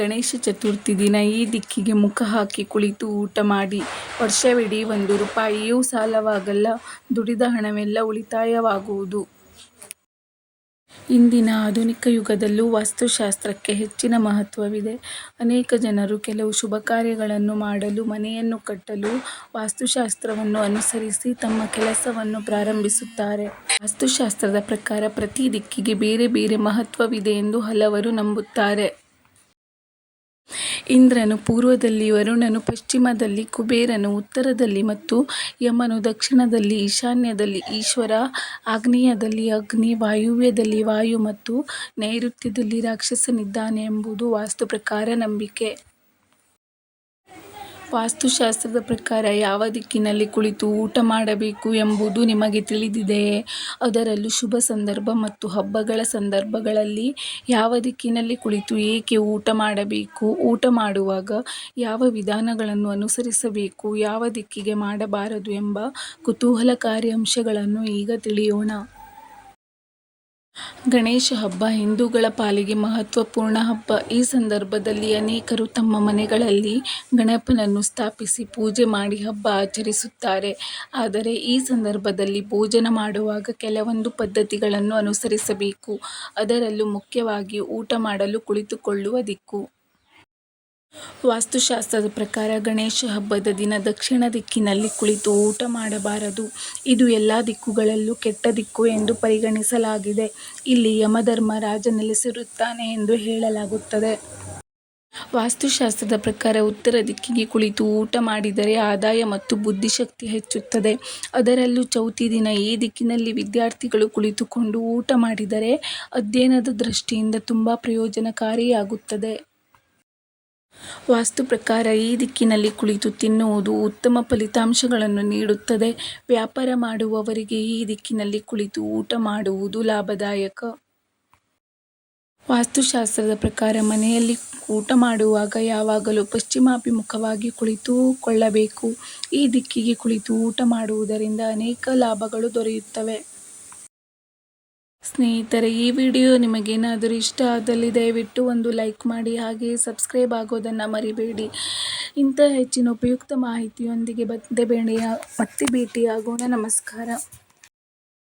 ಗಣೇಶ ಚತುರ್ಥಿ ದಿನ ಈ ದಿಕ್ಕಿಗೆ ಮುಖ ಹಾಕಿ ಕುಳಿತು ಊಟ ಮಾಡಿ. ವರ್ಷವಿಡೀ 1 ರೂಪಾಯಿಯೂ ಸಾಲವಾಗಲ್ಲ. ದುಡಿದ ಹಣವೆಲ್ಲ ಉಳಿತಾಯವಾಗುವುದು. ಇಂದಿನ ಆಧುನಿಕ ಯುಗದಲ್ಲೂ ವಾಸ್ತುಶಾಸ್ತ್ರಕ್ಕೆ ಹೆಚ್ಚಿನ ಮಹತ್ವವಿದೆ. ಅನೇಕ ಜನರು ಕೆಲವು ಶುಭ ಕಾರ್ಯಗಳನ್ನು ಮಾಡಲು, ಮನೆಯನ್ನು ಕಟ್ಟಲು ವಾಸ್ತುಶಾಸ್ತ್ರವನ್ನು ಅನುಸರಿಸಿ ತಮ್ಮ ಕೆಲಸವನ್ನು ಪ್ರಾರಂಭಿಸುತ್ತಾರೆ. ವಾಸ್ತುಶಾಸ್ತ್ರದ ಪ್ರಕಾರ ಪ್ರತಿ ದಿಕ್ಕಿಗೆ ಬೇರೆ ಬೇರೆ ಮಹತ್ವವಿದೆ ಎಂದು ಹಲವರು ನಂಬುತ್ತಾರೆ. ಇಂದ್ರನು ಪೂರ್ವದಲ್ಲಿ, ವರುಣನು ಪಶ್ಚಿಮದಲ್ಲಿ, ಕುಬೇರನು ಉತ್ತರದಲ್ಲಿ ಮತ್ತು ಯಮನು ದಕ್ಷಿಣದಲ್ಲಿ, ಈಶಾನ್ಯದಲ್ಲಿ ಈಶ್ವರ, ಆಗ್ನೇಯದಲ್ಲಿ ಅಗ್ನಿ, ವಾಯುವ್ಯದಲ್ಲಿ ವಾಯು ಮತ್ತು ನೈಋತ್ಯದಲ್ಲಿ ರಾಕ್ಷಸನಿದ್ದಾನೆ ಎಂಬುದು ವಾಸ್ತು ಪ್ರಕಾರ ನಂಬಿಕೆ. ವಾಸ್ತುಶಾಸ್ತ್ರದ ಪ್ರಕಾರ ಯಾವ ದಿಕ್ಕಿನಲ್ಲಿ ಕುಳಿತು ಊಟ ಮಾಡಬೇಕು ಎಂಬುದು ನಿಮಗೆ ತಿಳಿದಿದೆಯೇ? ಅದರಲ್ಲೂ ಶುಭ ಸಂದರ್ಭ ಮತ್ತು ಹಬ್ಬಗಳ ಸಂದರ್ಭಗಳಲ್ಲಿ ಯಾವ ದಿಕ್ಕಿನಲ್ಲಿ ಕುಳಿತು ಏಕೆ ಊಟ ಮಾಡಬೇಕು, ಊಟ ಮಾಡುವಾಗ ಯಾವ ವಿಧಾನಗಳನ್ನು ಅನುಸರಿಸಬೇಕು, ಯಾವ ದಿಕ್ಕಿಗೆ ಮಾಡಬಾರದು ಎಂಬ ಕುತೂಹಲಕಾರಿ ಅಂಶಗಳನ್ನು ಈಗ ತಿಳಿಯೋಣ. ಗಣೇಶ ಹಬ್ಬ ಹಿಂದೂಗಳ ಪಾಲಿಗೆ ಮಹತ್ವಪೂರ್ಣ ಹಬ್ಬ. ಈ ಸಂದರ್ಭದಲ್ಲಿ ಅನೇಕರು ತಮ್ಮ ಮನೆಗಳಲ್ಲಿ ಗಣಪನನ್ನು ಸ್ಥಾಪಿಸಿ ಪೂಜೆ ಮಾಡಿ ಹಬ್ಬ ಆಚರಿಸುತ್ತಾರೆ. ಆದರೆ ಈ ಸಂದರ್ಭದಲ್ಲಿ ಭೋಜನ ಮಾಡುವಾಗ ಕೆಲವೊಂದು ಪದ್ಧತಿಗಳನ್ನು ಅನುಸರಿಸಬೇಕು. ಅದರಲ್ಲೂ ಮುಖ್ಯವಾಗಿ ಊಟ ಮಾಡಲು ಕುಳಿತುಕೊಳ್ಳುವ ದಿಕ್ಕು. ವಾಸ್ತುಶಾಸ್ತ್ರದ ಪ್ರಕಾರ ಗಣೇಶ ಹಬ್ಬದ ದಿನ ದಕ್ಷಿಣ ದಿಕ್ಕಿನಲ್ಲಿ ಕುಳಿತು ಊಟ ಮಾಡಬಾರದು. ಇದು ಎಲ್ಲ ದಿಕ್ಕುಗಳಲ್ಲೂ ಕೆಟ್ಟ ದಿಕ್ಕು ಎಂದು ಪರಿಗಣಿಸಲಾಗಿದೆ. ಇಲ್ಲಿ ಯಮಧರ್ಮರಾಜ ನೆಲೆಸಿರುತ್ತಾನೆ ಎಂದು ಹೇಳಲಾಗುತ್ತದೆ. ವಾಸ್ತುಶಾಸ್ತ್ರದ ಪ್ರಕಾರ ಉತ್ತರ ದಿಕ್ಕಿಗೆ ಕುಳಿತು ಊಟ ಮಾಡಿದರೆ ಆದಾಯ ಮತ್ತು ಬುದ್ಧಿಶಕ್ತಿ ಹೆಚ್ಚುತ್ತದೆ. ಅದರಲ್ಲೂ ಚೌತಿ ದಿನ ಈ ದಿಕ್ಕಿನಲ್ಲಿ ವಿದ್ಯಾರ್ಥಿಗಳು ಕುಳಿತುಕೊಂಡು ಊಟ ಮಾಡಿದರೆ ಅಧ್ಯಯನದ ದೃಷ್ಟಿಯಿಂದ ತುಂಬಾ ಪ್ರಯೋಜನಕಾರಿಯಾಗುತ್ತದೆ. ವಾಸ್ತು ಪ್ರಕಾರ ಈ ದಿಕ್ಕಿನಲ್ಲಿ ಕುಳಿತು ತಿನ್ನುವುದು ಉತ್ತಮ ಫಲಿತಾಂಶಗಳನ್ನು ನೀಡುತ್ತದೆ. ವ್ಯಾಪಾರ ಮಾಡುವವರಿಗೆ ಈ ದಿಕ್ಕಿನಲ್ಲಿ ಕುಳಿತು ಊಟ ಮಾಡುವುದು ಲಾಭದಾಯಕ. ವಾಸ್ತುಶಾಸ್ತ್ರದ ಪ್ರಕಾರ ಮನೆಯಲ್ಲಿ ಊಟ ಮಾಡುವಾಗ ಯಾವಾಗಲೂ ಪಶ್ಚಿಮಾಭಿಮುಖವಾಗಿ ಕುಳಿತುಕೊಳ್ಳಬೇಕು. ಈ ದಿಕ್ಕಿಗೆ ಕುಳಿತು ಊಟ ಮಾಡುವುದರಿಂದ ಅನೇಕ ಲಾಭಗಳು ದೊರೆಯುತ್ತವೆ. ಸ್ನೇಹಿತರೆ, ಈ ವಿಡಿಯೋ ನಿಮಗೇನಾದರೂ ಇಷ್ಟ ಆದಲ್ಲಿ ದಯವಿಟ್ಟು ಒಂದು ಲೈಕ್ ಮಾಡಿ, ಹಾಗೆಯೇ ಸಬ್ಸ್ಕ್ರೈಬ್ ಆಗೋದನ್ನು ಮರಿಬೇಡಿ. ಇಂಥ ಹೆಚ್ಚಿನ ಉಪಯುಕ್ತ ಮಾಹಿತಿಯೊಂದಿಗೆ ಮತ್ತೆ ಭೇಟಿಯಾಗೋಣ. ನಮಸ್ಕಾರ.